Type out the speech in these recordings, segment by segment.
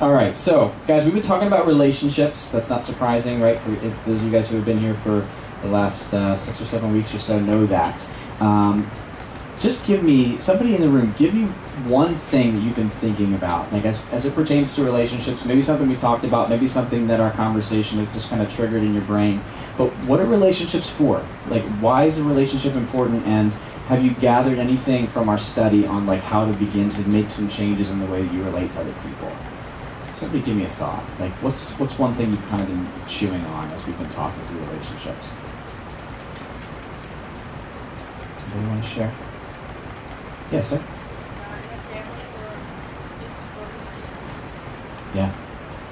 All right, so guys, we've been talking about relationships. That's not surprising, right? If those of you guys who have been here for the last 6 or 7 weeks or so know that. Just give me, somebody in the room, give me one thing you've been thinking about, like as it pertains to relationships, maybe something we talked about, maybe something that our conversation has just kind of triggered in your brain. But what are relationships for? Like, why is a relationship important, and have you gathered anything from our study on like how to begin to make some changes in the way that you relate to other people? Somebody give me a thought. Like, what's one thing you've kind of been chewing on as we've been talking through relationships? Anybody want to share? Yeah, sir? Yeah.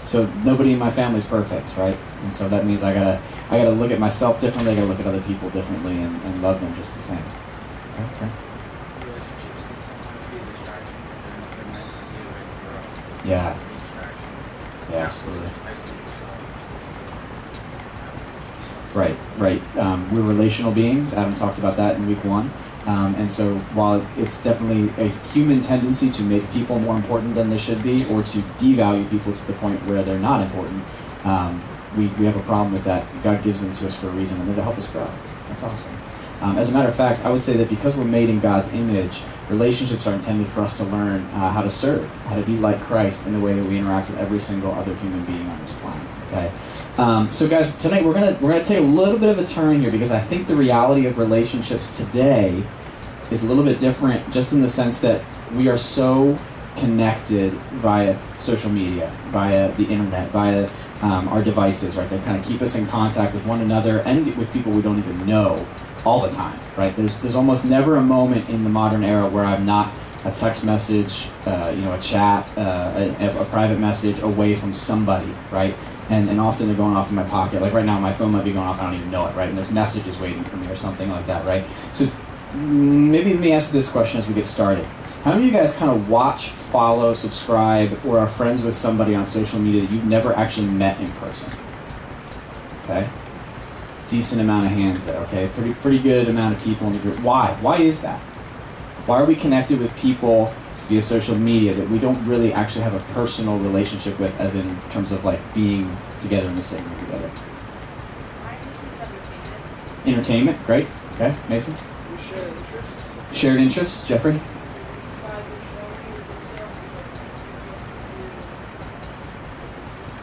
So nobody in my family is perfect, right? And so that means I gotta look at myself differently, I gotta look at other people differently and love them just the same. Okay. Relationships can sometimes be a distraction, but they're meant to be right for growth. Yeah. Distraction. Yeah, absolutely. Isolate yourself. Right. We're relational beings. Adam talked about that in week 1. And so while it's definitely a human tendency to make people more important than they should be, or to devalue people to the point where they're not important, we have a problem with that. God gives them to us for a reason, and they're to help us grow. That's awesome. As a matter of fact, I would say that because we're made in God's image, relationships are intended for us to learn how to serve, how to be like Christ in the way that we interact with every single other human being on this planet. Okay. So guys, tonight we're gonna take a little bit of a turn here, because I think the reality of relationships today is a little bit different, just in the sense that we are so connected via social media, via the internet, via our devices, right? They kind of keep us in contact with one another and with people we don't even know all the time, right? There's almost never a moment in the modern era where I'm not a text message, a chat, a private message away from somebody, right? And often they're going off in my pocket. Like right now, my phone might be going off, I don't even know it, right? And there's messages waiting for me or something like that, right? So maybe let me ask you this question as we get started. How many of you guys kind of watch, follow, subscribe, or are friends with somebody on social media that you've never actually met in person? Okay? Decent amount of hands there, okay? Pretty good amount of people in the group. Why? Why is that? Why are we connected with people via social media that we don't really actually have a personal relationship with, as in terms of like being together in the same room together? Entertainment, great. Okay, Mason? Shared interests. Shared interests, Jeffrey?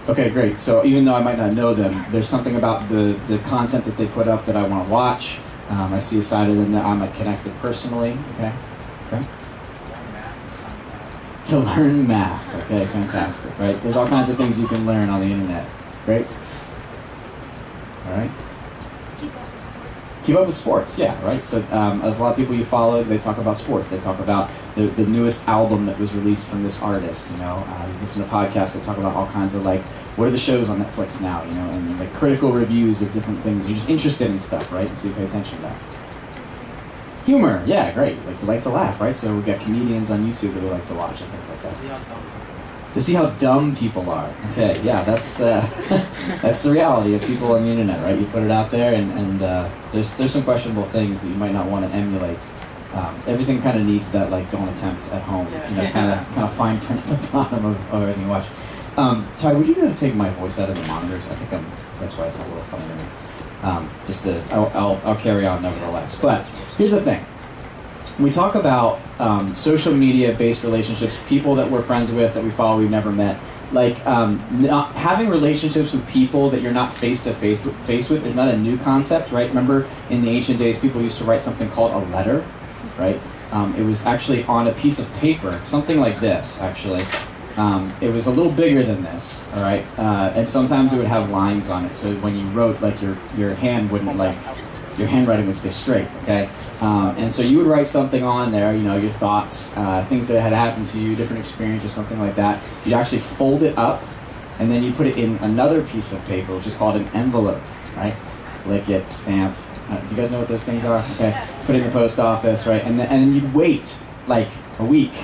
Okay, great. So even though I might not know them, there's something about the content that they put up that I want to watch. I see a side of them that I might connect with personally. Okay. To learn math. Okay, fantastic. Right? There's all kinds of things you can learn on the internet. Great. All right. Keep up with sports, yeah, right? So as a lot of people you follow, they talk about sports. They talk about the newest album that was released from this artist, you listen to podcasts that talk about all kinds of like, what are the shows on Netflix now, and like critical reviews of different things. You're just interested in stuff, right? So you pay attention to that. Humor, yeah, great. Like you like to laugh, right? So we've got comedians on YouTube that we like to watch and things like that. To see how dumb people are. Okay, yeah, that's that's the reality of people on the internet, right? You put it out there, and there's some questionable things that you might not want to emulate. Everything kind of needs that like don't attempt at home, kind of fine print at the bottom of everything you watch. Ty, would you be able to take my voice out of the monitors? I think that's why it's not a little funny to me. I'll carry on nevertheless. But here's the thing. We talk about social media-based relationships, people that we're friends with, that we follow, we've never met. Like, not having relationships with people that you're not face-to-face with is not a new concept, right? Remember, in the ancient days, people used to write something called a letter, right? It was actually on a piece of paper, something like this, actually. It was a little bigger than this, all right? And sometimes it would have lines on it, so when you wrote, like, your hand wouldn't, like, your handwriting would stay straight, okay? And so you would write something on there, your thoughts, things that had happened to you, different experience or something like that. You'd actually fold it up, and then you put it in another piece of paper, which is called an envelope, right? Lick it, stamp. Do you guys know what those things are? Okay. Put it in the post office, right? And then you'd wait like a week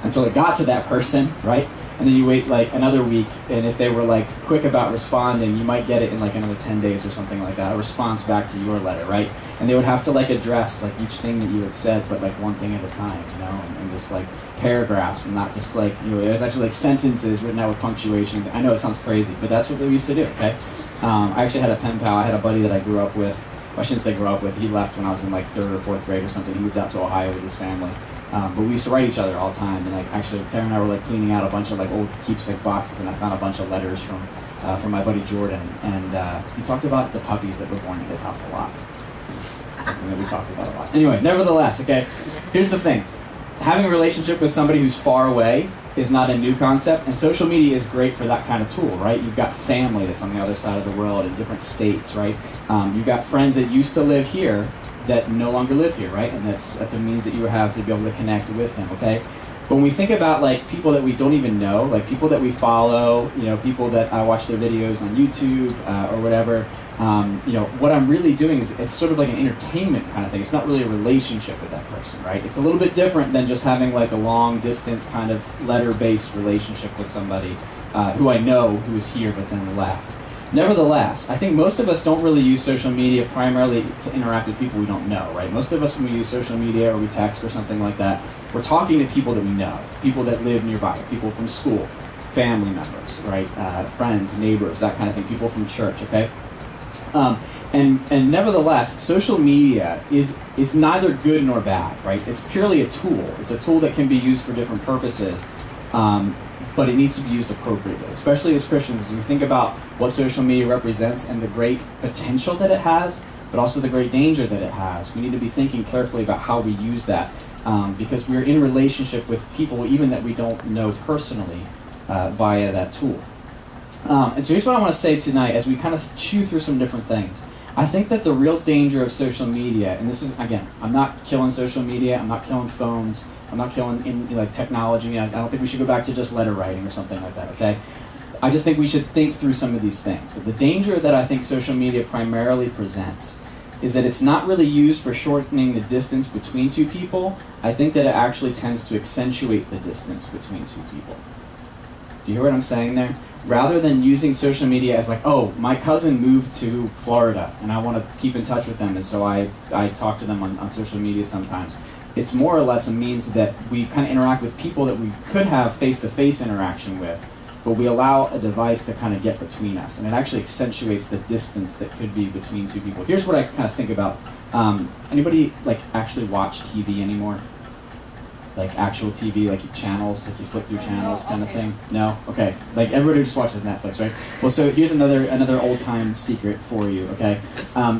until it got to that person, right? and then you wait like another week, and if they were like quick about responding, you might get it in like another 10 days or something like that, a response back to your letter, right? And they would have to like address like each thing that you had said, but like one thing at a time, you know, and just like paragraphs, and not just like, you know, there's actually like sentences written out with punctuation. I know it sounds crazy, but that's what we used to do, okay? I actually had a pen pal. I had a buddy that I grew up with. I shouldn't say grew up with. He left when I was in like 3rd or 4th grade or something. He moved out to Ohio with his family. But we used to write each other all the time. And like actually, Tara and I were like cleaning out a bunch of like old keepsake boxes, and I found a bunch of letters from my buddy Jordan. And he talked about the puppies that were born in his house a lot. It was something that we talked about a lot. Anyway, nevertheless, okay, here's the thing. Having a relationship with somebody who's far away is not a new concept, and social media is great for that kind of tool, right? You've got family that's on the other side of the world in different states, right? You've got friends that used to live here that no longer live here, right? And that's a means that you have to be able to connect with them, okay? But when we think about like people that we don't even know, like people that we follow, you know, people that I watch their videos on YouTube or whatever, you know, what I'm really doing is it's sort of like an entertainment kind of thing. It's not really a relationship with that person, right? It's a little bit different than just having like a long distance kind of letter-based relationship with somebody who I know who is here but then left. Nevertheless, I think most of us don't really use social media primarily to interact with people we don't know, right? Most of us, when we use social media or we text or something like that, we're talking to people that we know, people that live nearby, people from school, family members, right? Friends, neighbors, that kind of thing, people from church, okay? And nevertheless, social media is neither good nor bad, right? It's purely a tool. It's a tool that can be used for different purposes, but it needs to be used appropriately, especially as Christians, as we think about what social media represents and the great potential that it has, but also the great danger that it has. We need to be thinking carefully about how we use that, because we're in relationship with people even that we don't know personally via that tool. And so here's what I want to say tonight as we kind of chew through some different things. I think that the real danger of social media, and this is, again, I'm not killing social media, I'm not killing phones, I'm not killing like technology. I don't think we should go back to just letter writing or something like that, okay? I just think we should think through some of these things. So the danger that I think social media primarily presents is that it's not really used for shortening the distance between two people. I think that it actually tends to accentuate the distance between two people. Do you hear what I'm saying there? Rather than using social media as like, oh, my cousin moved to Florida and I want to keep in touch with them, and so I talk to them on social media sometimes. It's more or less a means that we kind of interact with people that we could have face-to-face interaction with, but we allow a device to kind of get between us, and it actually accentuates the distance that could be between two people. Here's what I kind of think about. Anybody like actually watch TV anymore? Like actual TV, like channels, like you flip through channels kind of thing? No? Okay. Like everybody just watches Netflix, right? Well, so here's another old-time secret for you, okay?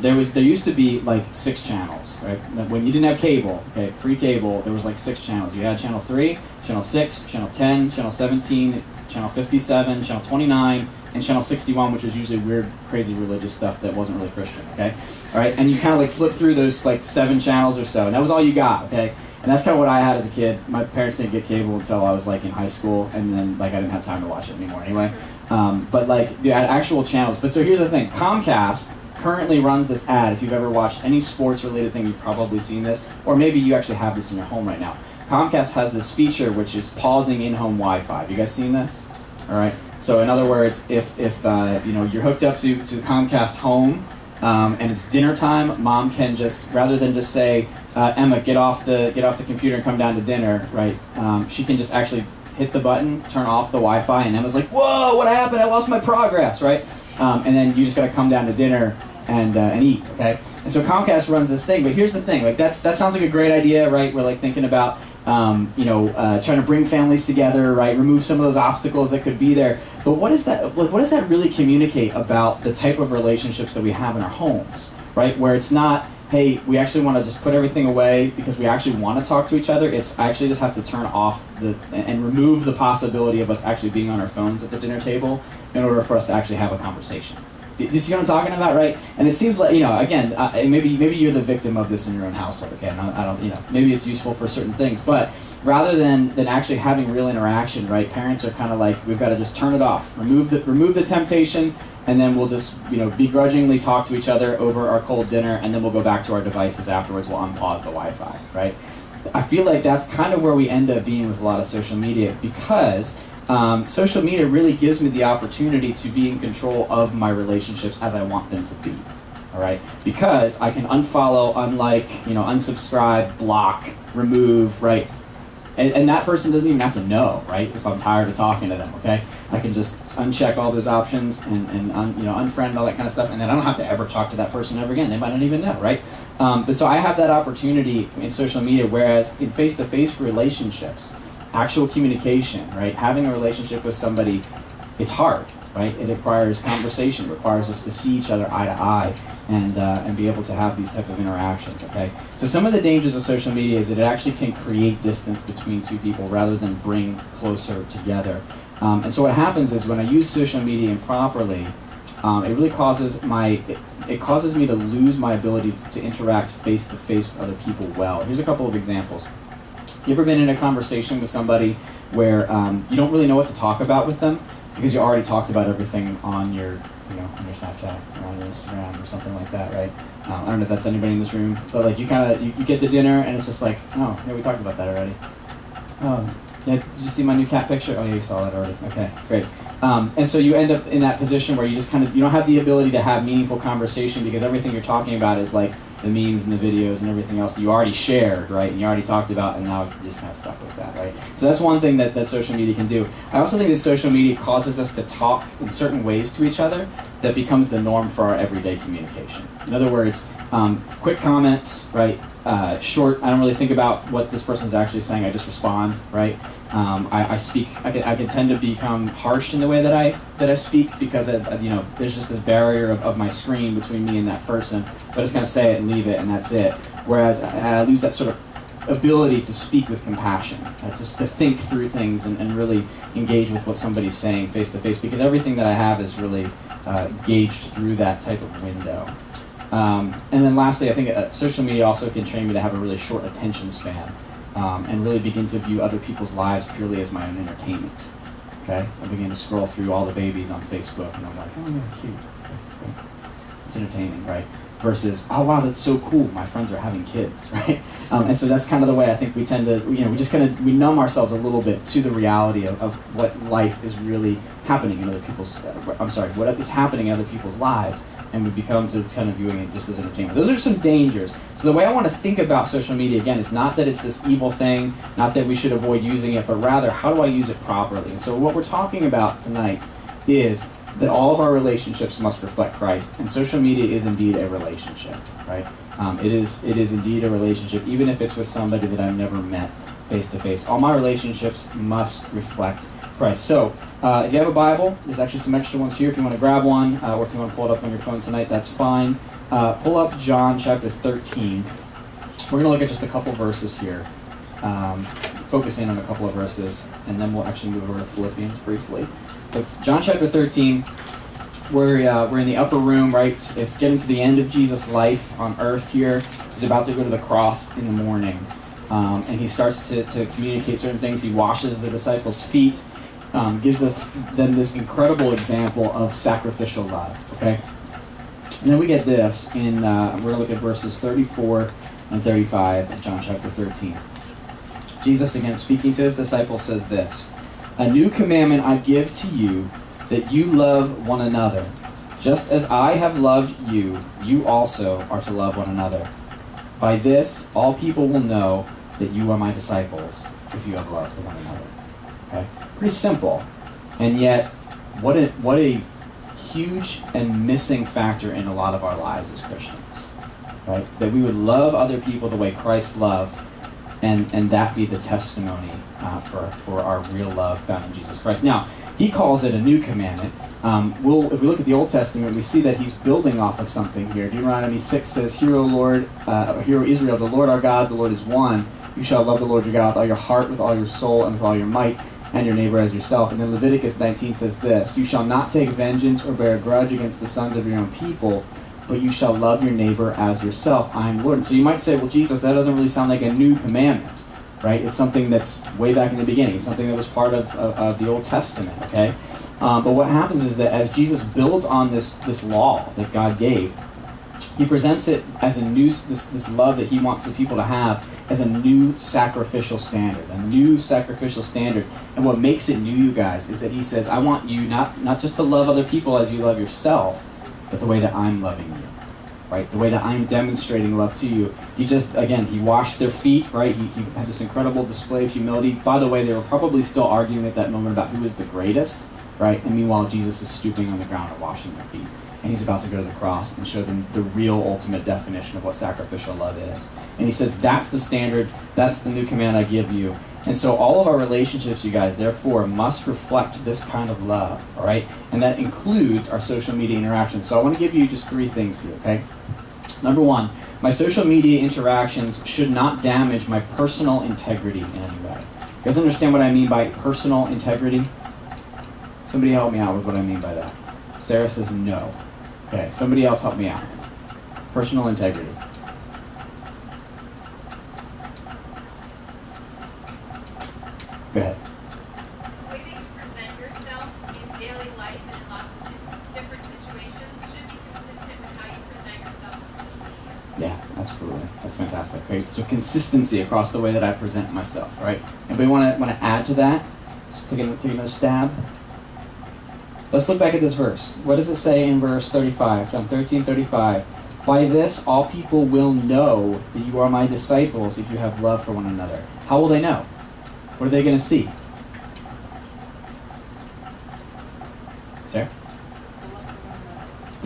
There used to be like 6 channels, right? When you didn't have cable, okay, pre-cable, there was like 6 channels. You had channel 3, channel 6, channel 10, channel 17, channel 57, channel 29, and channel 61, which was usually weird, crazy religious stuff that wasn't really Christian, okay? All right, and you kind of like flip through those like 7 channels or so, and that was all you got, okay? And that's kind of what I had as a kid. My parents didn't get cable until I was like in high school, and then like I didn't have time to watch it anymore anyway. But like you had actual channels. But so here's the thing: Comcast currently runs this ad. If you've ever watched any sports-related thing, you've probably seen this, or maybe you actually have this in your home right now. Comcast has this feature which is pausing in-home Wi-Fi. Have you guys seen this? All right. So in other words, if you know you're hooked up to Comcast Home. And it's dinner time, mom can just, rather than just say, Emma, get off the computer and come down to dinner, right? She can just actually hit the button, turn off the Wi-Fi, and Emma's like, whoa, what happened? I lost my progress, right? And then you just got to come down to dinner and eat, okay? And so Comcast runs this thing, but here's the thing, like that sounds like a great idea, right? We're like thinking about, trying to bring families together, right? Remove some of those obstacles that could be there. But what does that really communicate about the type of relationships that we have in our homes, right? Where it's not, hey, we actually want to just put everything away because we actually want to talk to each other. It's I actually just have to turn off and remove the possibility of us actually being on our phones at the dinner table in order for us to actually have a conversation. You see what I'm talking about, right? And it seems like, again, maybe you're the victim of this in your own household, okay? And I don't, maybe it's useful for certain things, but rather than actually having real interaction, right? Parents are kind of like, we've got to just turn it off, remove the temptation, and then we'll just, begrudgingly talk to each other over our cold dinner, and then we'll go back to our devices afterwards. We'll unpause the Wi-Fi, right? I feel like that's kind of where we end up being with a lot of social media, because social media really gives me the opportunity to be in control of my relationships as I want them to be. All right, because I can unfollow, unlike, unsubscribe, block, remove, right? And that person doesn't even have to know, right? If I'm tired of talking to them, okay? I can just uncheck all those options and unfriend and all that kind of stuff, and then I don't have to ever talk to that person ever again. They might not even know, right? But so I have that opportunity in social media, whereas in face-to-face relationships, actual communication, right? Having a relationship with somebody, it's hard, right? It requires conversation, requires us to see each other eye to eye and be able to have these type of interactions, okay? So some of the dangers of social media is that it actually can create distance between two people rather than bring closer together. And so what happens is when I use social media improperly, it really causes me to lose my ability to interact face-to-face with other people well. Here's a couple of examples. You ever been in a conversation with somebody where you don't really know what to talk about with them because you already talked about everything on your on your Snapchat or on your Instagram or something like that, right? I don't know if that's anybody in this room, but like you get to dinner and it's just like, oh, yeah, we talked about that already. Yeah, did you see my new cat picture? Oh yeah, you saw that already. Okay, great. And so you end up in that position where you just you don't have the ability to have meaningful conversation because everything you're talking about is like the memes and the videos and everything else that you already shared, right? And you already talked about, and now you're just kind of stuck with that, right? So that's one thing that social media can do. I also think that social media causes us to talk in certain ways to each other that becomes the norm for our everyday communication. In other words, quick comments, right? Short, I don't really think about what this person's actually saying, I just respond, right? I can tend to become harsh in the way that I speak because there's just this barrier of my screen between me and that person. So I just kind of say it and leave it, and that's it. Whereas I lose that sort of ability to speak with compassion, just to think through things and really engage with what somebody's saying face to face, because everything that I have is really gauged through that type of window. And then lastly, I think social media also can train me to have a really short attention span and really begin to view other people's lives purely as my own entertainment. Okay? I begin to scroll through all the babies on Facebook and I'm like, oh yeah, cute. Okay. It's entertaining, right? Versus, oh wow, that's so cool, my friends are having kids, right? And so that's kind of the way I think we tend to, we numb ourselves a little bit to the reality of what life is really happening in other people's, what is happening in other people's lives, and we become to kind of viewing it just as entertainment. Those are some dangers. So the way I want to think about social media, again, is not that it's this evil thing, not that we should avoid using it, but rather, how do I use it properly? And so what we're talking about tonight is that all of our relationships must reflect Christ, and social media is indeed a relationship, right? It is indeed a relationship, even if it's with somebody that I've never met face to face. All my relationships must reflect Christ. So, if you have a Bible, there's actually some extra ones here if you want to grab one, or if you want to pull it up on your phone tonight, that's fine. Pull up John chapter 13. We're going to look at just a couple verses here, focus in on a couple of verses, and then we'll actually move over to Philippians briefly. But John chapter 13, we're in the upper room, right? It's getting to the end of Jesus' life on earth here. He's about to go to the cross in the morning. And he starts to communicate certain things. He washes the disciples' feet, gives us then this incredible example of sacrificial love, okay? And then we get this, we're going to look at verses 34 and 35 of John chapter 13. Jesus, again, speaking to his disciples, says this, "A new commandment I give to you, that you love one another. Just as I have loved you, you also are to love one another. By this, all people will know that you are my disciples, if you have love for one another." Okay? Pretty simple. And yet, what a huge and missing factor in a lot of our lives as Christians. Right? That we would love other people the way Christ loved, and that be the testimony for our real love found in Jesus Christ. Now, he calls it a new commandment. If we look at the Old Testament, we see that he's building off of something here. Deuteronomy 6 says, "Hear, O Lord, hear, O Israel, the Lord our God, the Lord is one. You shall love the Lord your God with all your heart, with all your soul, and with all your might, and your neighbor as yourself." And then Leviticus 19 says this, "You shall not take vengeance or bear a grudge against the sons of your own people, but you shall love your neighbor as yourself. I am the Lord." And so you might say, well, Jesus, that doesn't really sound like a new commandment, right? It's something that's way back in the beginning. It's something that was part of the Old Testament, okay? But what happens is that as Jesus builds on this law that God gave, he presents it as a new, this love that he wants the people to have as a new sacrificial standard, a new sacrificial standard. And what makes it new, you guys, is that he says, I want you not just to love other people as you love yourself, but the way that I'm loving you, right? The way that I'm demonstrating love to you. He just, again, he washed their feet, right? He had this incredible display of humility. By the way, they were probably still arguing at that moment about who is the greatest, right? And meanwhile, Jesus is stooping on the ground and washing their feet. And he's about to go to the cross and show them the real ultimate definition of what sacrificial love is. And he says, that's the standard, that's the new command I give you. And so all of our relationships, you guys, therefore, must reflect this kind of love, all right? And that includes our social media interactions. So I want to give you just 3 things here, okay? Number 1, my social media interactions should not damage my personal integrity in any way. You guys understand what I mean by personal integrity? Somebody help me out with what I mean by that. Sarah says no. Okay, somebody else help me out. Personal integrity. Go ahead. The way that you present yourself in daily life and in lots of different situations should be consistent with how you present yourself on social media. Yeah, absolutely. That's fantastic. Great. So consistency across the way that I present myself, right? Anybody want to add to that? Just take another stab. Let's look back at this verse. What does it say in verse 35? John 13:35. By this all people will know that you are my disciples if you have love for one another. How will they know? What are they going to see? Sarah?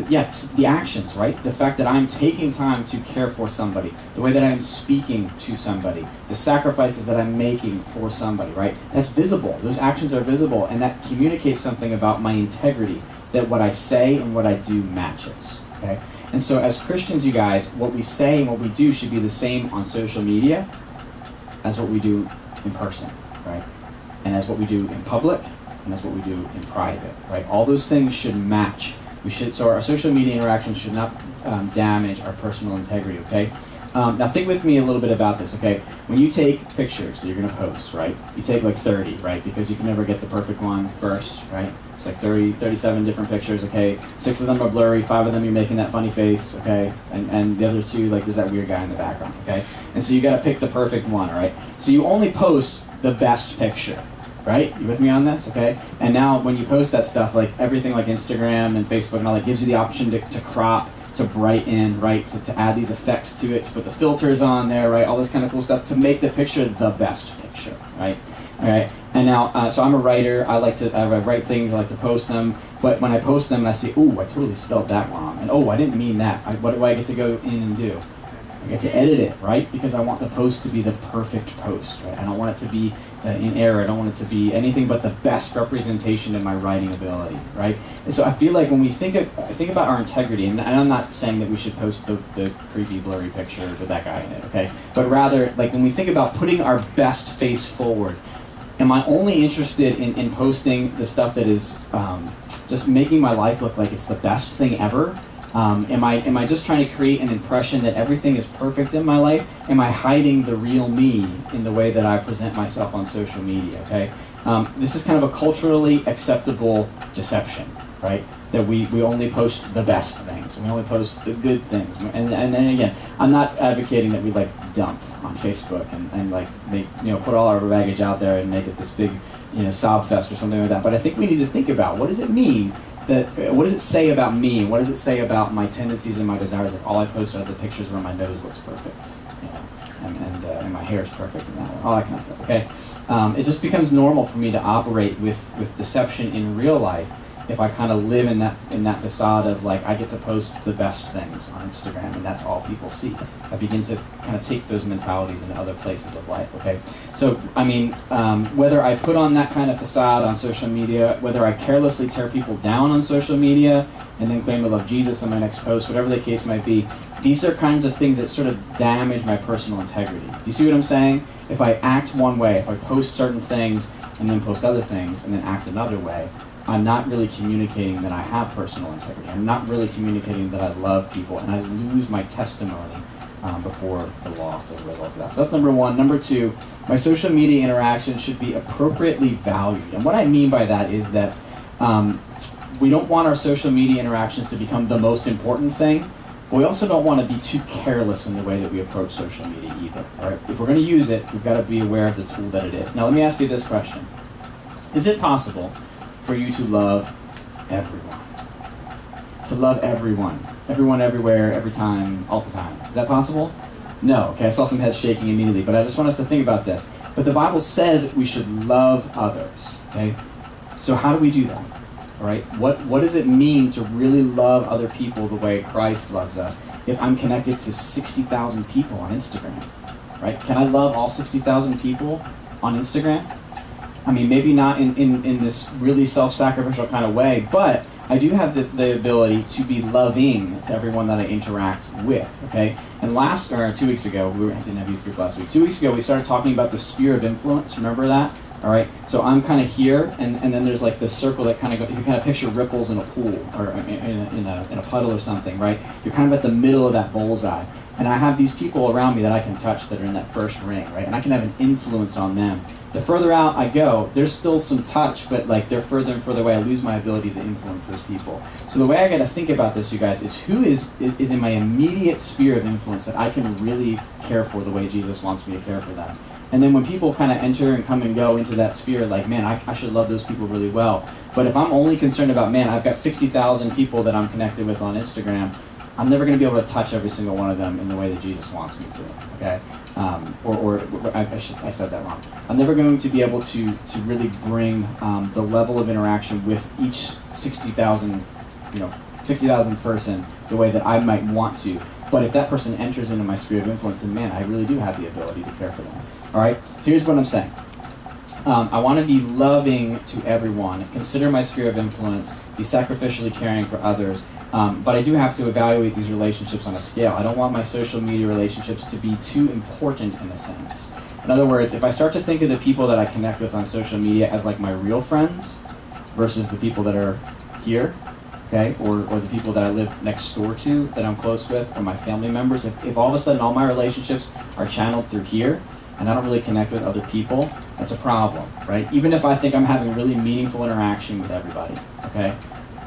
Yes, the actions, right? The fact that I'm taking time to care for somebody, the way that I'm speaking to somebody, the sacrifices that I'm making for somebody, right? That's visible. Those actions are visible, and that communicates something about my integrity, that what I say and what I do matches, okay? And so as Christians, you guys, what we say and what we do should be the same on social media as what we do in person, right? And as what we do in public, and as what we do in private, right? All those things should match. So our social media interactions should not damage our personal integrity, okay? Now think with me a little bit about this, okay? When you take pictures that you're gonna post, right? You take like 30, right? Because you can never get the perfect one first, right? It's like 37 different pictures, okay? 6 of them are blurry, 5 of them you're making that funny face, okay? And the other 2, like there's that weird guy in the background, okay? And so you gotta pick the perfect one, right? So you only post the best picture. Right? You with me on this? Okay? And now when you post that stuff, like everything like Instagram and Facebook and all that gives you the option to crop, to brighten, right? To add these effects to it, to put the filters on there, right? All this kind of cool stuff to make the picture the best picture, right? All right? And now, so I'm a writer. I write things, I like to post them. But when I post them and I see, ooh, I totally spelled that wrong. And oh, I didn't mean that. What do I get to go in and do? I get to edit it, right? Because I want the post to be the perfect post, right? I don't want it to be in error. I don't want it to be anything but the best representation of my writing ability, right? And so I feel like when we think about our integrity, and I'm not saying that we should post the creepy, blurry picture with that guy in it, okay? But rather, like when we think about putting our best face forward, am I only interested in posting the stuff that is just making my life look like it's the best thing ever? Am I just trying to create an impression that everything is perfect in my life? Am I hiding the real me in the way that I present myself on social media, okay? This is kind of a culturally acceptable deception, right? That we only post the best things, we only post the good things. And then again, I'm not advocating that we like dump on Facebook and like make, put all our baggage out there and make it this big, sob fest or something like that. But I think we need to think about, what does it mean? What does it say about me? What does it say about my tendencies and my desires if all I post are the pictures where my nose looks perfect, and my hair is perfect and that one, all that kind of stuff, okay? It just becomes normal for me to operate with deception in real life if I kind of live in that facade of like, I get to post the best things on Instagram and that's all people see. I begin to kind of take those mentalities into other places of life, okay? So, I mean, whether I put on that kind of facade on social media, whether I carelessly tear people down on social media and then claim to love Jesus on my next post, whatever the case might be, these are kinds of things that sort of damage my personal integrity. You see what I'm saying? If I act one way, if I post certain things and then post other things and then act another way, I'm not really communicating that I have personal integrity. I'm not really communicating that I love people, and I lose my testimony before the lost as a result of that. So that's number one. Number two, my social media interaction should be appropriately valued. And what I mean by that is that we don't want our social media interactions to become the most important thing, But we also don't want to be too careless in the way that we approach social media either. All right? If we're going to use it, we've got to be aware of the tool that it is. Now, let me ask you this question. Is it possible for you to love everyone? To love everyone. Everyone, everywhere, every time, all the time. Is that possible? No. Okay, I saw some heads shaking immediately, but I just want us to think about this. But the Bible says we should love others. Okay? So how do we do that? All right? What does it mean to really love other people the way Christ loves us if I'm connected to 60,000 people on Instagram? Right? Can I love all 60,000 people on Instagram? I mean, maybe not in this really self-sacrificial kind of way, but I do have the ability to be loving to everyone that I interact with, okay? And 2 weeks ago, I didn't have youth group last week. 2 weeks ago, we started talking about the sphere of influence. Remember that? All right? So I'm kind of here, and then there's like this circle that kind of goes, you kind of picture ripples in a pool, or in a puddle or something, right? You're kind of at the middle of that bullseye. And I have these people around me that I can touch that are in that first ring, right? And I can have an influence on them. The further out I go, there's still some touch, but like they're further and further away. I lose my ability to influence those people. So the way I got to think about this, you guys, is who is in my immediate sphere of influence that I can really care for the way Jesus wants me to care for them. And then when people kind of enter and come and go into that sphere, like, man, I should love those people really well. But if I'm only concerned about, man, I've got 60,000 people that I'm connected with on Instagram, I'm never going to be able to touch every single one of them in the way that Jesus wants me to, okay? I said that wrong. I'm never going to be able to really bring the level of interaction with each 60,000 person the way that I might want to. But if that person enters into my sphere of influence, then man, I really do have the ability to care for them. All right? So here's what I'm saying. I want to be loving to everyone, consider my sphere of influence, be sacrificially caring for others, but I do have to evaluate these relationships on a scale. I don't want my social media relationships to be too important in a sense. In other words, if I start to think of the people that I connect with on social media as like my real friends versus the people that are here, okay, or the people that I live next door to that I'm close with, or my family members, if all of a sudden all my relationships are channeled through here and I don't really connect with other people, that's a problem, right? Even if I think I'm having really meaningful interaction with everybody, okay?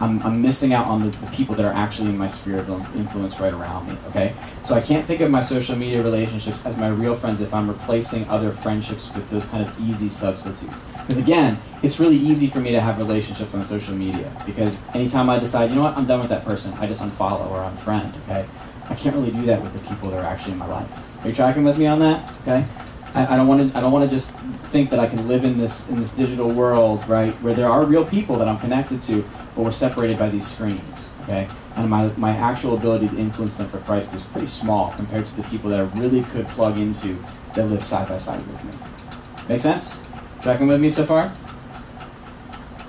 I'm missing out on the people that are actually in my sphere of influence right around me, okay? So I can't think of my social media relationships as my real friends if I'm replacing other friendships with those kind of easy substitutes. Because again, it's really easy for me to have relationships on social media because anytime I decide, you know what, I'm done with that person, I just unfollow or unfriend, okay? I can't really do that with the people that are actually in my life. Are you tracking with me on that, okay? I don't want to just think that I can live in this digital world, right, where there are real people that I'm connected to, but we're separated by these screens, okay? And my actual ability to influence them for Christ is pretty small compared to the people that I really could plug into that live side by side with me. Make sense? Tracking with me so far?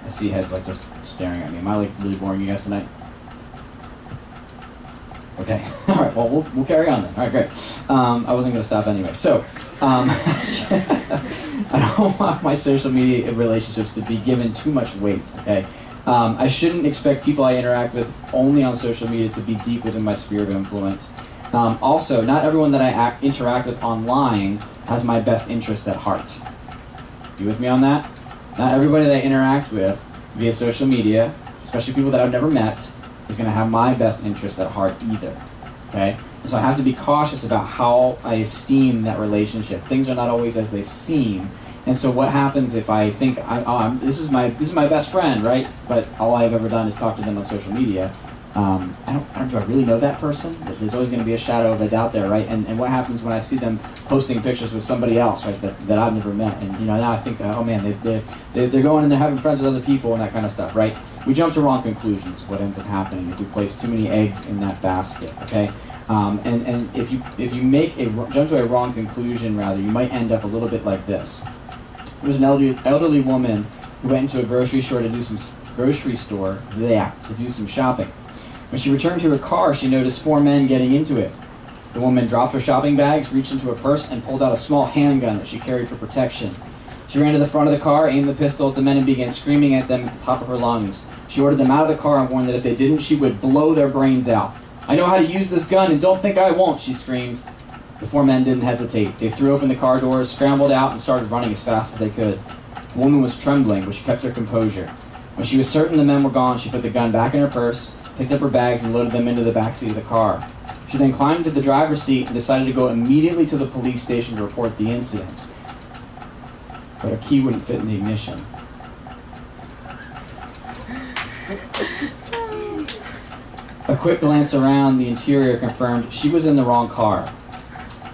I see heads like just staring at me. Am I like really boring you guys tonight? Okay. All right. Well, we'll carry on then. All right. Great. I wasn't going to stop anyway. So, I don't want my social media relationships to be given too much weight. Okay. I shouldn't expect people I interact with only on social media to be deep within my sphere of influence. Also, not everyone that I interact with online has my best interest at heart. You with me on that? Not everybody that I interact with via social media, especially people that I've never met, is going to have my best interest at heart either, okay? And so I have to be cautious about how I esteem that relationship. Things are not always as they seem. And so what happens if I think, this is my best friend, right? But all I've ever done is talk to them on social media. Do I really know that person? There's always going to be a shadow of a doubt there, right? And what happens when I see them posting pictures with somebody else, right, that I've never met? And now I think, oh man, they're going and they're having friends with other people and that kind of stuff, right? We jump to wrong conclusions. What ends up happening if we place too many eggs in that basket, okay? And if you jump to a wrong conclusion, rather, you might end up a little bit like this. There was an elderly woman who went into a grocery store to do some shopping. When she returned to her car, she noticed 4 men getting into it. The woman dropped her shopping bags, reached into her purse, and pulled out a small handgun that she carried for protection. She ran to the front of the car, aimed the pistol at the men, and began screaming at them at the top of her lungs. She ordered them out of the car and warned that if they didn't, she would blow their brains out. "I know how to use this gun, and don't think I won't," she screamed. The 4 men didn't hesitate. They threw open the car doors, scrambled out, and started running as fast as they could. The woman was trembling, but she kept her composure. When she was certain the men were gone, she put the gun back in her purse, picked up her bags, and loaded them into the backseat of the car. She then climbed into the driver's seat and decided to go immediately to the police station to report the incident. But her key wouldn't fit in the ignition. A quick glance around the interior confirmed she was in the wrong car.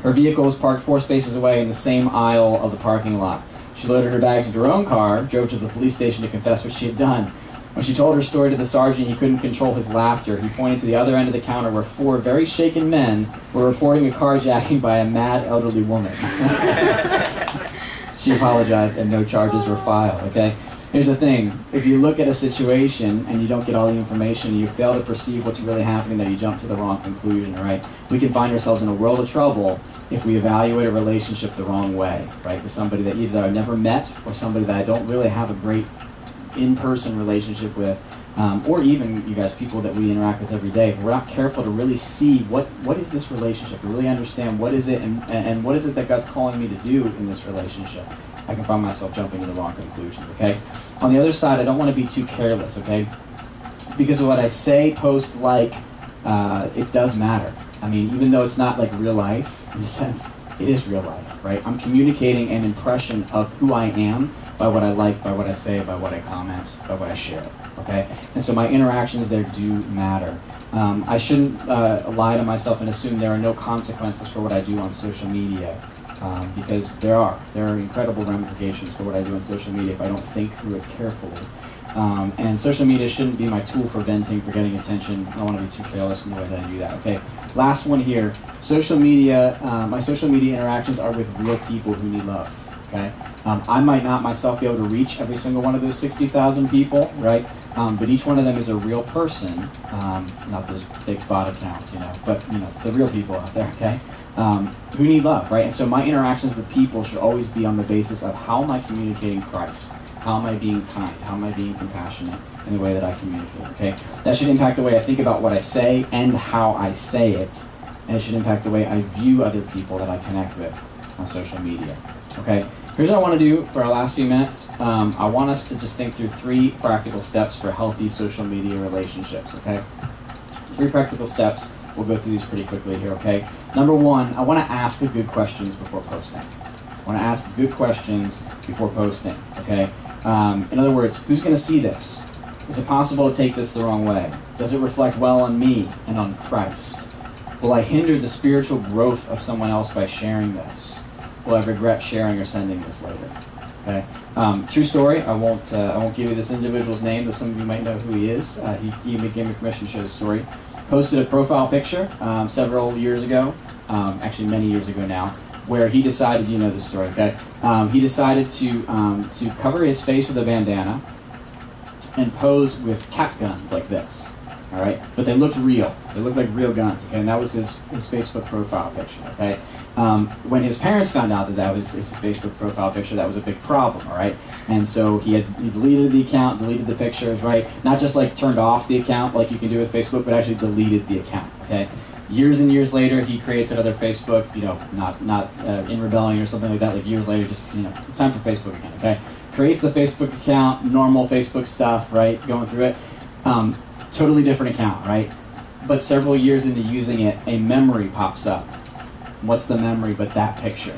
Her vehicle was parked 4 spaces away in the same aisle of the parking lot. She loaded her bags into her own car, drove to the police station to confess what she had done. When she told her story to the sergeant, he couldn't control his laughter. He pointed to the other end of the counter where 4 very shaken men were reporting a carjacking by a mad elderly woman. She apologized and no charges were filed, okay? Here's the thing. If you look at a situation and you don't get all the information, you fail to perceive what's really happening, that you jump to the wrong conclusion, right? We can find ourselves in a world of trouble if we evaluate a relationship the wrong way, right? With somebody that either I've never met or somebody that I don't really have a great in-person relationship with, or even, you guys, people that we interact with every day. If we're not careful to really see what is this relationship, to really understand what is it and what is it that God's calling me to do in this relationship, I can find myself jumping to the wrong conclusions, okay? On the other side, I don't want to be too careless, okay? Because of what I say, post, like, it does matter. I mean, even though it's not like real life, in a sense, it is real life, right? I'm communicating an impression of who I am by what I like, by what I say, by what I comment, by what I share, okay? And so my interactions there do matter. I shouldn't lie to myself and assume there are no consequences for what I do on social media, because there are incredible ramifications for what I do on social media if I don't think through it carefully. And social media shouldn't be my tool for venting, for getting attention. I don't want to be too careless in the way that I do that, okay? Last one here. Social media, my social media interactions are with real people who need love, okay? I might not myself be able to reach every single one of those 60,000 people, right? But each one of them is a real person, not those fake bot accounts, but the real people out there, okay? Who need love, right? And so my interactions with people should always be on the basis of how am I communicating Christ? How am I being kind? How am I being compassionate in the way that I communicate, okay? That should impact the way I think about what I say and how I say it, and it should impact the way I view other people that I connect with on social media, okay? Here's what I want to do for our last few minutes. I want us to just think through 3 practical steps for healthy social media relationships, okay? 3 practical steps. We'll go through these pretty quickly here, okay? Number 1, I want to ask the good questions before posting. I want to ask good questions before posting, okay? In other words, who's going to see this? Is it possible to take this the wrong way? Does it reflect well on me and on Christ? Will I hinder the spiritual growth of someone else by sharing this? Will I regret sharing or sending this later? Okay. True story. I won't give you this individual's name, though some of you might know who he is. He gave me permission to share the story. Posted a profile picture several years ago, actually many years ago now, where he decided, you know the story, okay? He decided to cover his face with a bandana and pose with cap guns like this. All right, but they looked real. They looked like real guns. Okay, and that was his Facebook profile picture. Okay, when his parents found out that was his Facebook profile picture, that was a big problem. All right, and so he deleted the account, deleted the pictures. Right, not just like turned off the account like you can do with Facebook, but actually deleted the account. Okay, years and years later, he creates another Facebook. Not in rebellion or something like that. Like years later, just it's time for Facebook again. Okay, creates the Facebook account, normal Facebook stuff. Right, going through it. Totally different account, right? But several years into using it, a memory pops up. What's the memory but that picture?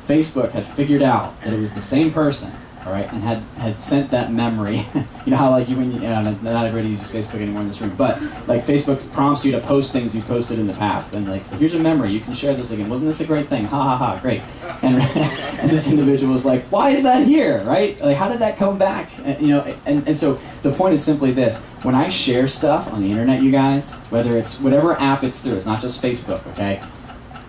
Facebook had figured out that it was the same person, all right, and had sent that memory. You know how like not everybody uses Facebook anymore in this room, but like Facebook prompts you to post things you posted in the past, and like, so here's a memory, you can share this again. Wasn't this a great thing? Ha ha ha, great. And, and this individual was like, why is that here, right? Like, how did that come back? And so the point is simply this: when I share stuff on the internet, you guys, whether it's whatever app it's through, it's not just Facebook, okay?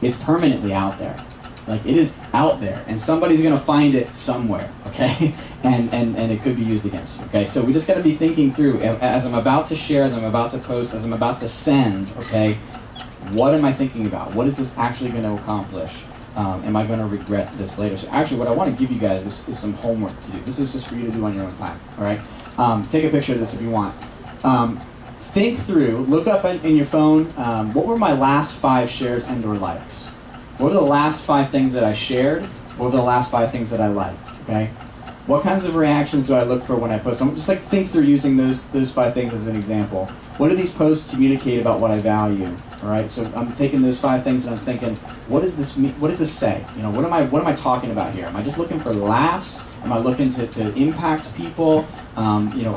It's permanently out there. Like, it is out there, and somebody's going to find it somewhere, okay? And it could be used against you, okay? So we just got to be thinking through, as I'm about to share, as I'm about to post, as I'm about to send, okay, what am I thinking about? What is this actually going to accomplish? Am I going to regret this later? So actually, what I want to give you guys is some homework to do. This is just for you to do on your own time, all right? Take a picture of this if you want. Think through, look up in your phone, what were my last 5 shares and or likes? What were the last 5 things that I shared? What were the last 5 things that I liked? Okay? What kinds of reactions do I look for when I post? I'm just like think through using those 5 things as an example. What do these posts communicate about what I value? All right, so I'm taking those 5 things and I'm thinking, what does this mean? What does this say? You know, what am I talking about here? Am I just looking for laughs? Am I looking to impact people? You know,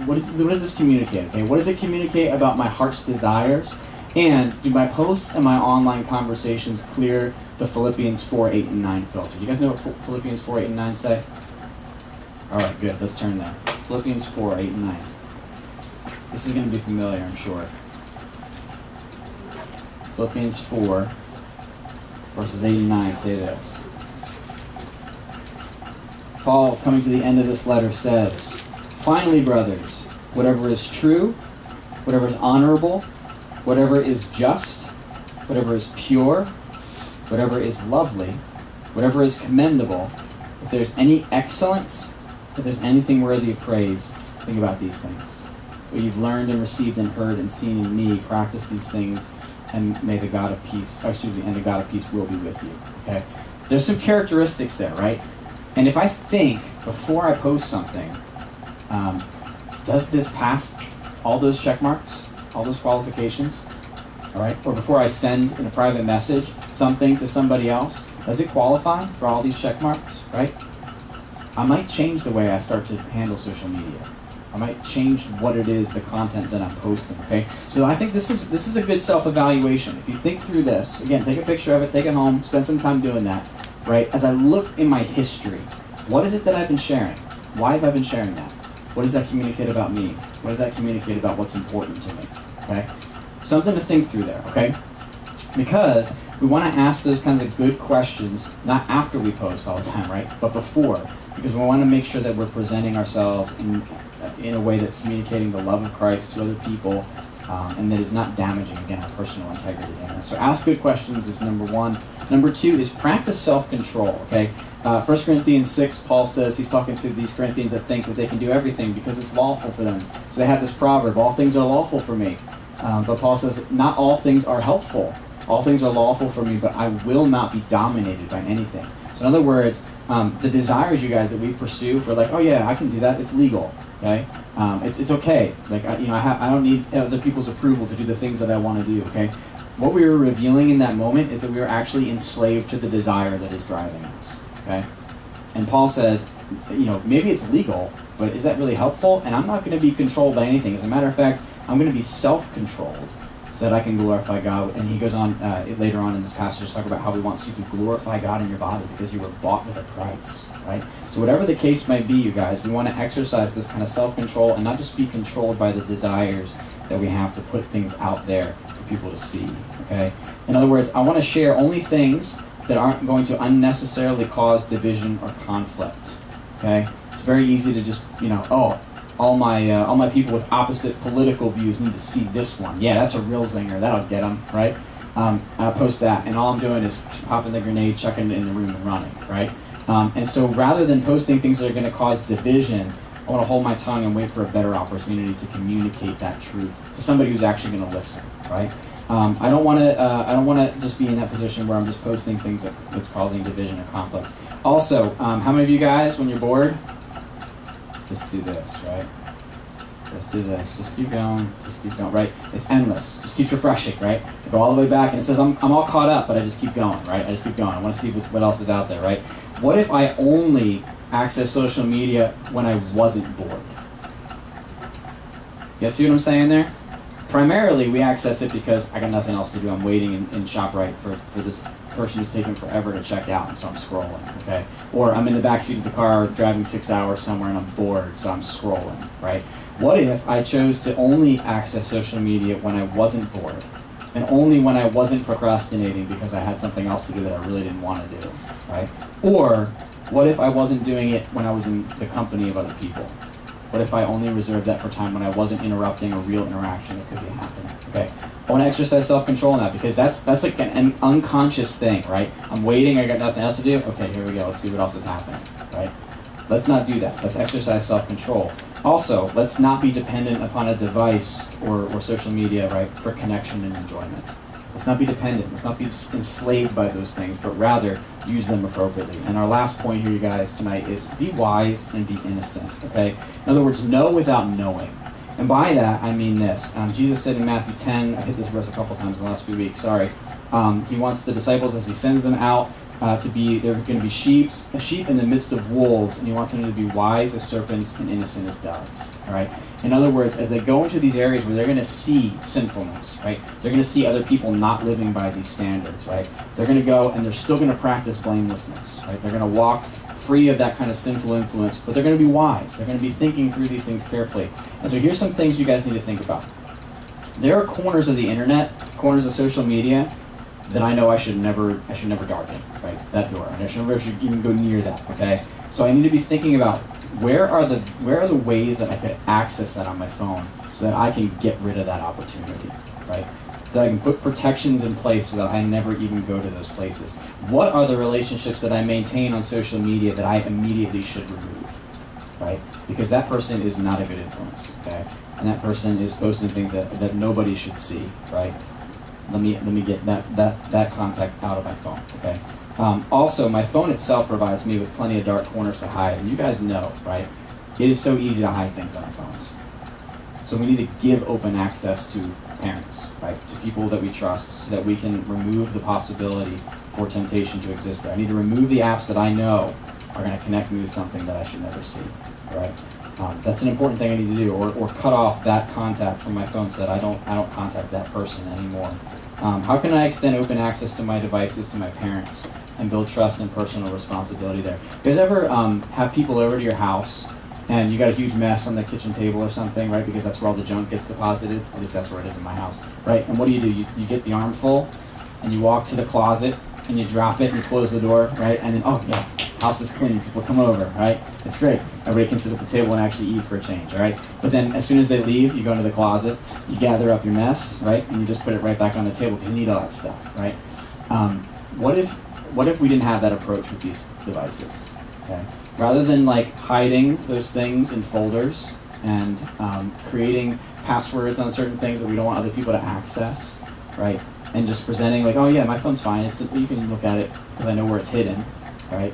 what does this communicate? Okay, what does it communicate about my heart's desires? And do my posts and my online conversations clear the Philippians 4, 8, and 9 filter? Do you guys know what Philippians 4, 8, and 9 say? All right, good. Let's turn there. Philippians 4, 8, and 9. This is going to be familiar, I'm sure. Philippians 4, verses 8 and 9 say this. Paul, coming to the end of this letter, says, "Finally, brothers, whatever is true, whatever is honorable, whatever is just, whatever is pure, whatever is lovely, whatever is commendable, if there's any excellence, if there's anything worthy of praise, think about these things. What you've learned and received and heard and seen in me, practice these things, and may the God of peace, and the God of peace will be with you." Okay? There's some characteristics there, right? And if I think before I post something, does this pass all those check marks, all those qualifications? All right? Or before I send in a private message something to somebody else, does it qualify for all these check marks, right? I might change the way I start to handle social media. I might change what it is, the content that I'm posting, okay? So I think this is a good self-evaluation. If you think through this, again, take a picture of it, take it home, spend some time doing that, right? As I look in my history, what is it that I've been sharing? Why have I been sharing that? What does that communicate about me? What does that communicate about what's important to me, okay? Something to think through there, okay? Because we want to ask those kinds of good questions, not after we post all the time, right? But before. Because we want to make sure that we're presenting ourselves in a way that's communicating the love of Christ to other people, and that is not damaging, again, our personal integrity. So ask good questions is number 1. Number 2 is practice self-control, okay? 1 Corinthians 6, Paul says, he's talking to these Corinthians that think that they can do everything because it's lawful for them. So they have this proverb, all things are lawful for me. But Paul says, not all things are helpful. All things are lawful for me, but I will not be dominated by anything. So in other words, the desires, you guys, that we pursue for like, oh yeah, I can do that, it's legal, okay? It's okay. Like, I don't need other people's approval to do the things that I want to do, okay? What we were revealing in that moment is that we were actually enslaved to the desire that is driving us, okay? And Paul says, maybe it's legal, but is that really helpful? And I'm not going to be controlled by anything. As a matter of fact, I'm going to be self-controlled so that I can glorify God. And he goes on later on in this passage to talk about how he wants you to glorify God in your body because you were bought with a price, right? So whatever the case might be, you guys, we want to exercise this kind of self-control and not just be controlled by the desires that we have to put things out there for people to see, okay? In other words, I want to share only things that aren't going to unnecessarily cause division or conflict, okay? It's very easy to just, all my people with opposite political views need to see this one. Yeah, that's a real zinger. That'll get them, right? I'll post that, and all I'm doing is popping the grenade, chucking it in the room, and running, right? And so rather than posting things that are going to cause division, I want to hold my tongue and wait for a better opportunity to communicate that truth to somebody who's actually going to listen, right? I don't want to just be in that position where I'm just posting things that's causing division or conflict. Also, how many of you guys, when you're bored, just do this, right? Just do this. Just keep going. Just keep going, right? It's endless. Just keeps refreshing, right? I go all the way back, and it says I'm all caught up, but I just keep going, right? I just keep going. I want to see what else is out there, right? What if I only access social media when I wasn't bored? You see what I'm saying there? Primarily, we access it because I got nothing else to do. I'm waiting in ShopRite for this person who's taking forever to check out, and so I'm scrolling, okay? Or I'm in the backseat of the car driving 6 hours somewhere and I'm bored, so I'm scrolling, right? What if I chose to only access social media when I wasn't bored, and only when I wasn't procrastinating because I had something else to do that I really didn't want to do, right? Or what if I wasn't doing it when I was in the company of other people? What if I only reserved that for time when I wasn't interrupting a real interaction that could be happening? Okay, I want to exercise self-control in that because that's like an unconscious thing, right? I'm waiting, I got nothing else to do. Okay, here we go. Let's see what else is happening, right? Let's not do that. Let's exercise self-control. Also, let's not be dependent upon a device or social media, right, for connection and enjoyment. Let's not be dependent. Let's not be enslaved by those things, but rather use them appropriately. And our last point here, you guys, tonight is be wise and be innocent, okay? In other words, know without knowing. And by that, I mean this. Jesus said in Matthew 10, I hit this verse a couple times in the last few weeks, sorry. He wants the disciples, as he sends them out, they're going to be sheep in the midst of wolves, and he wants them to be wise as serpents and innocent as doves, all right? In other words, as they go into these areas where they're going to see sinfulness, right? They're going to see other people not living by these standards, right? They're going to go and they're still going to practice blamelessness, right? They're going to walk free of that kind of sinful influence, but they're going to be wise. They're going to be thinking through these things carefully. And so here's some things you guys need to think about. There are corners of the internet, corners of social media, that I know I should never darken, right? That door. And I should never even go near that, okay? So I need to be thinking about where are the ways that I could access that on my phone so that I can get rid of that opportunity, right? That I can put protections in place so that I never even go to those places. What are the relationships that I maintain on social media that I immediately should remove, right? Because that person is not a good influence, okay? And that person is posting things that nobody should see, right? Let me get that contact out of my phone, okay? Also, my phone itself provides me with plenty of dark corners to hide, and you guys know, right? It is so easy to hide things on our phones. So we need to give open access to parents, right? To people that we trust, so that we can remove the possibility for temptation to exist there. I need to remove the apps that I know are going to connect me to something that I should never see, right? That's an important thing I need to do, or cut off that contact from my phone so that I don't contact that person anymore. How can I extend open access to my devices to my parents and build trust and personal responsibility there? You guys ever have people over to your house and you got a huge mess on the kitchen table or something, right? Because that's where all the junk gets deposited. At least that's where it is in my house, right? And what do? You get the armful and you walk to the closet and you drop it and you close the door, right? And then, oh yeah, house is clean, people come over, right? It's great. Everybody can sit at the table and actually eat for a change, right? But then as soon as they leave, you go into the closet, you gather up your mess, right? And you just put it right back on the table because you need all that stuff, right? What if we didn't have that approach with these devices, okay? Rather than like hiding those things in folders and creating passwords on certain things that we don't want other people to access, right? And just presenting like, oh yeah, my phone's fine. You can look at it because I know where it's hidden, right?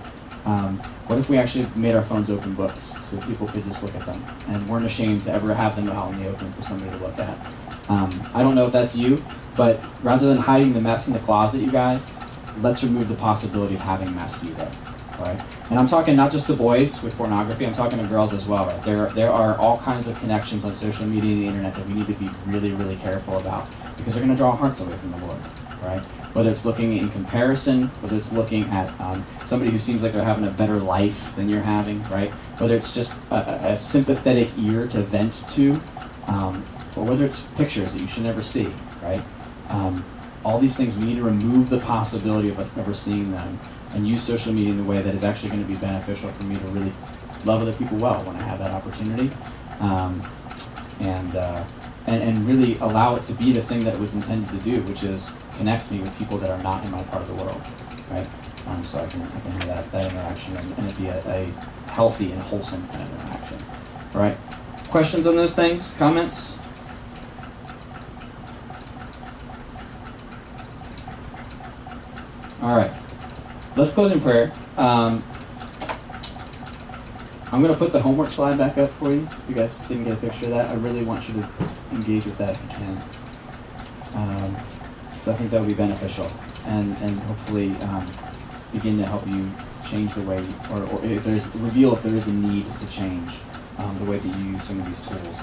What if we actually made our phones open books so that people could just look at them and weren't ashamed to ever have them out in the open for somebody to look at? I don't know if that's you, but rather than hiding the mess in the closet, you guys, let's remove the possibility of having mess be there, right? And I'm talking not just to boys with pornography, I'm talking to girls as well, right? There are all kinds of connections on social media and the internet that we need to be really, really careful about because they're going to draw hearts away from the Lord, right? Whether it's looking in comparison, whether it's looking at somebody who seems like they're having a better life than you're having, right? Whether it's just a sympathetic ear to vent to, or whether it's pictures that you should never see, right? All these things, we need to remove the possibility of us ever seeing them and use social media in a way that is actually going to be beneficial for me to really love other people well when I have that opportunity. And really allow it to be the thing that it was intended to do, which is connect me with people that are not in my part of the world, right? So I can have that interaction and it be a healthy and wholesome kind of interaction, all right? Questions on those things? Comments? All right, let's close in prayer. I'm going to put the homework slide back up for you. If you guys didn't get a picture of that, I really want you to engage with that if you can. So I think that would be beneficial and hopefully begin to help you change the way, or if there is a need to change the way that you use some of these tools.